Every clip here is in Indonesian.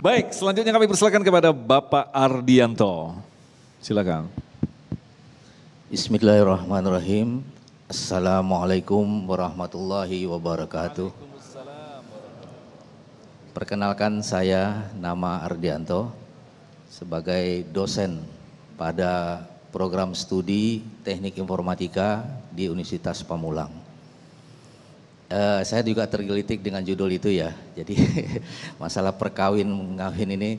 Baik, selanjutnya kami persilakan kepada Bapak Ardianto. Silakan. Bismillahirrahmanirrahim. Assalamualaikum warahmatullahi wabarakatuh. Perkenalkan, saya nama Ardianto sebagai dosen pada program studi Teknik Informatika di Universitas Pamulang. Saya juga tergelitik dengan judul itu ya. Jadi masalah mengawin ini,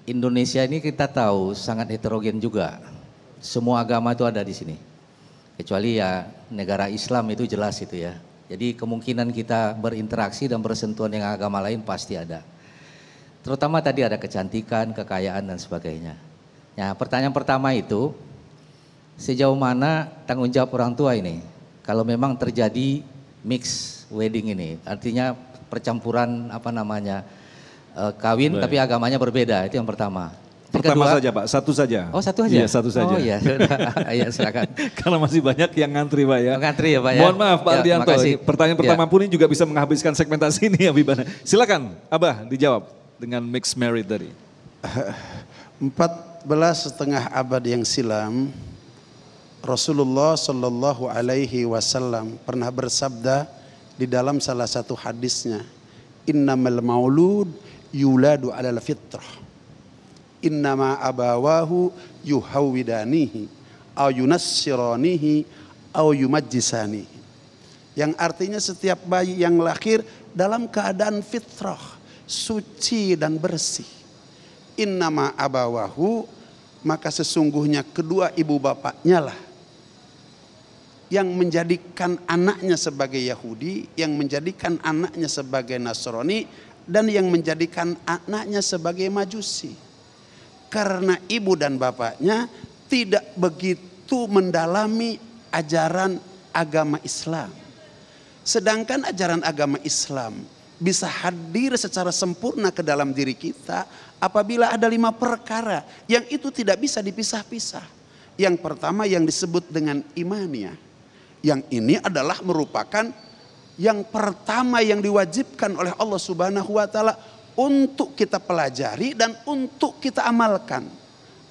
Indonesia ini kita tahu sangat heterogen juga. Semua agama itu ada di sini. Kecuali ya negara Islam itu jelas itu ya. Jadi kemungkinan kita berinteraksi dan bersentuhan dengan agama lain pasti ada. Terutama tadi ada kecantikan, kekayaan dan sebagainya. Nah, pertanyaan pertama itu, sejauh mana tanggung jawab orang tua ini? Kalau memang terjadi mix wedding ini, artinya percampuran kawin Baik. tapi agamanya berbeda, itu yang pertama. Pertama saja Pak, satu saja. Oh, satu aja? Iya, satu saja. Oh iya, ya silakan. Karena masih banyak yang ngantri Pak ya. Ngantri ya Pak ya. Mohon maaf Pak Ardianto, pertanyaan pertama Ya. pun ini juga bisa menghabiskan segmentasi ini Habibana. Silakan Abah dijawab dengan mixed married tadi. 14,5 abad yang silam, Rasulullah Shallallahu Alaihi Wasallam pernah bersabda di dalam salah satu hadisnya, innamal maulud yuladu alal fitrah, innama abawahu yuhawidanihi au yunassiranihi au yumajjisanihi. Yang artinya setiap bayi yang lahir dalam keadaan fitrah, suci dan bersih. Innama abawahu, maka sesungguhnya kedua ibu bapaknya lah yang menjadikan anaknya sebagai Yahudi, yang menjadikan anaknya sebagai Nasrani, dan yang menjadikan anaknya sebagai Majusi. Karena ibu dan bapaknya tidak begitu mendalami ajaran agama Islam. Sedangkan ajaran agama Islam bisa hadir secara sempurna ke dalam diri kita apabila ada 5 perkara yang itu tidak bisa dipisah-pisah. Yang pertama yang disebut dengan imaniyah. Yang ini adalah merupakan yang pertama yang diwajibkan oleh Allah Subhanahu wa taala untuk kita pelajari dan untuk kita amalkan.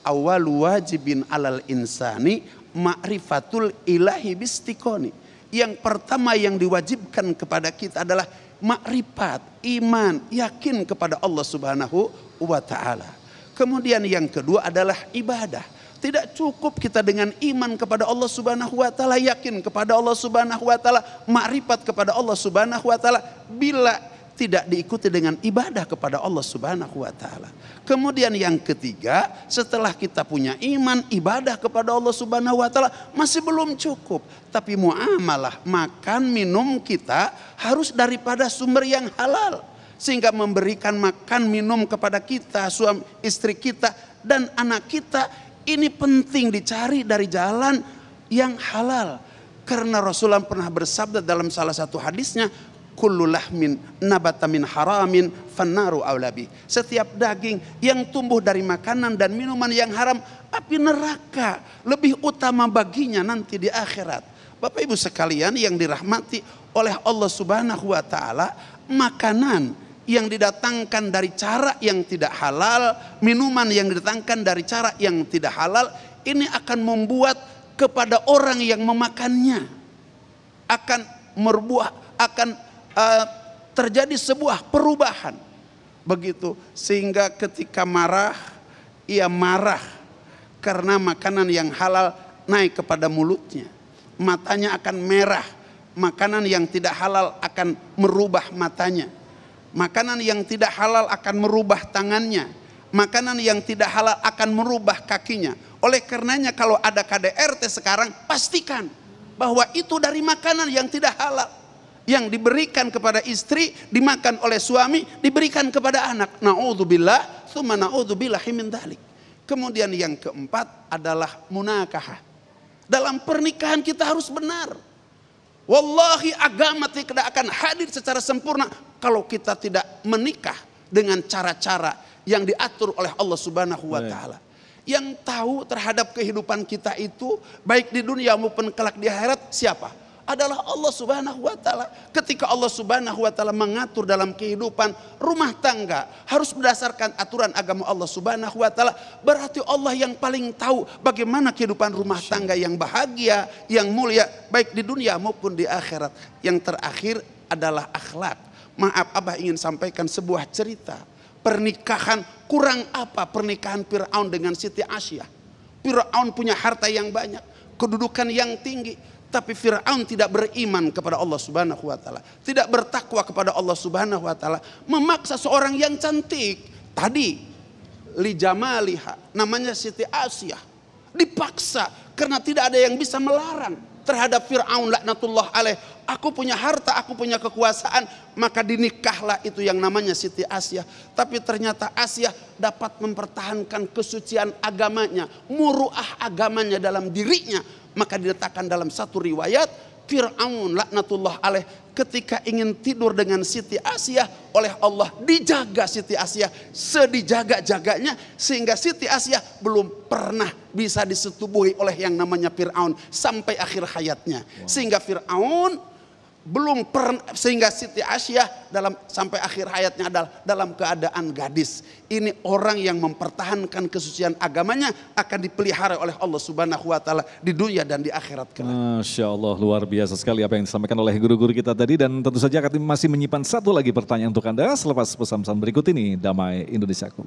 Awwalu wajibin alal insani ma'rifatul ilahi bistiqoni. Yang pertama yang diwajibkan kepada kita adalah makrifat, iman, yakin kepada Allah Subhanahu wa taala. Kemudian yang kedua adalah ibadah. Tidak cukup kita dengan iman kepada Allah Subhanahu wa taala, yakin kepada Allah Subhanahu wa taala, makrifat kepada Allah Subhanahu wa taala bila tidak diikuti dengan ibadah kepada Allah Subhanahu wa taala. Kemudian yang ketiga, setelah kita punya iman, ibadah kepada Allah Subhanahu wa taala masih belum cukup, tapi muamalah, makan, minum kita harus daripada sumber yang halal, sehingga memberikan makan minum kepada kita, suami istri kita dan anak kita, ini penting dicari dari jalan yang halal. Karena Rasulullah pernah bersabda dalam salah satu hadisnya, kullu lahmin nabata min haramin fannaru aulabi. Setiap daging yang tumbuh dari makanan dan minuman yang haram, api neraka lebih utama baginya nanti di akhirat. Bapak Ibu sekalian yang dirahmati oleh Allah Subhanahu wa taala, makanan yang didatangkan dari cara yang tidak halal, minuman yang didatangkan dari cara yang tidak halal, ini akan membuat kepada orang yang memakannya akan terjadi sebuah perubahan. Begitu, sehingga ketika marah, ia marah karena makanan yang halal naik kepada mulutnya. Matanya akan merah, makanan yang tidak halal akan merubah matanya. Makanan yang tidak halal akan merubah tangannya. Makanan yang tidak halal akan merubah kakinya. Oleh karenanya kalau ada KDRT sekarang, pastikan bahwa itu dari makanan yang tidak halal. Yang diberikan kepada istri, dimakan oleh suami, diberikan kepada anak. Na'udzubillah, tsumma na'udzubillahi min dzalik. Kemudian yang keempat adalah munakahah. Dalam pernikahan kita harus benar. Wallahi agama tidak akan hadir secara sempurna kalau kita tidak menikah dengan cara-cara yang diatur oleh Allah Subhanahu wa taala. Yang tahu terhadap kehidupan kita itu baik di dunia maupun kelak di akhirat siapa? adalah Allah Subhanahu wa taala. Ketika Allah Subhanahu wa taala mengatur dalam kehidupan rumah tangga harus berdasarkan aturan agama Allah Subhanahu wa taala, berarti Allah yang paling tahu bagaimana kehidupan rumah tangga yang bahagia, yang mulia baik di dunia maupun di akhirat. Yang terakhir adalah akhlak. Maaf, Abah ingin sampaikan sebuah cerita. Pernikahan, kurang apa pernikahan Fir'aun dengan Siti Asyah. Fir'aun punya harta yang banyak, kedudukan yang tinggi, tapi Fir'aun tidak beriman kepada Allah Subhanahu wa taala, tidak bertakwa kepada Allah Subhanahu wa taala, memaksa seorang yang cantik tadi li jamaliha, namanya Siti Asyah, dipaksa karena tidak ada yang bisa melarang terhadap Fir'aun laknatullah alaih. Aku punya harta, aku punya kekuasaan, maka dinikahlah itu yang namanya Siti Asyah. Tapi ternyata Asyah dapat mempertahankan kesucian agamanya, muruah agamanya dalam dirinya. Maka diletakkan dalam satu riwayat, Fir'aun laknatullah alaih ketika ingin tidur dengan Siti Asyah, oleh Allah dijaga Siti Asyah sedijaga-jaganya, sehingga Siti Asyah belum pernah bisa disetubuhi oleh yang namanya Fir'aun sampai akhir hayatnya. Sehingga Fir'aun belum pernah, sehingga Siti Asyah sampai akhir hayatnya adalah dalam keadaan gadis. Ini orang yang mempertahankan kesucian agamanya akan dipelihara oleh Allah Subhanahu wa taala di dunia dan di akhirat kelak. Masya Allah, luar biasa sekali apa yang disampaikan oleh guru-guru kita tadi. Dan tentu saja kami masih menyimpan satu lagi pertanyaan untuk Anda selepas pesan-pesan berikut ini. Damai Indonesiaku.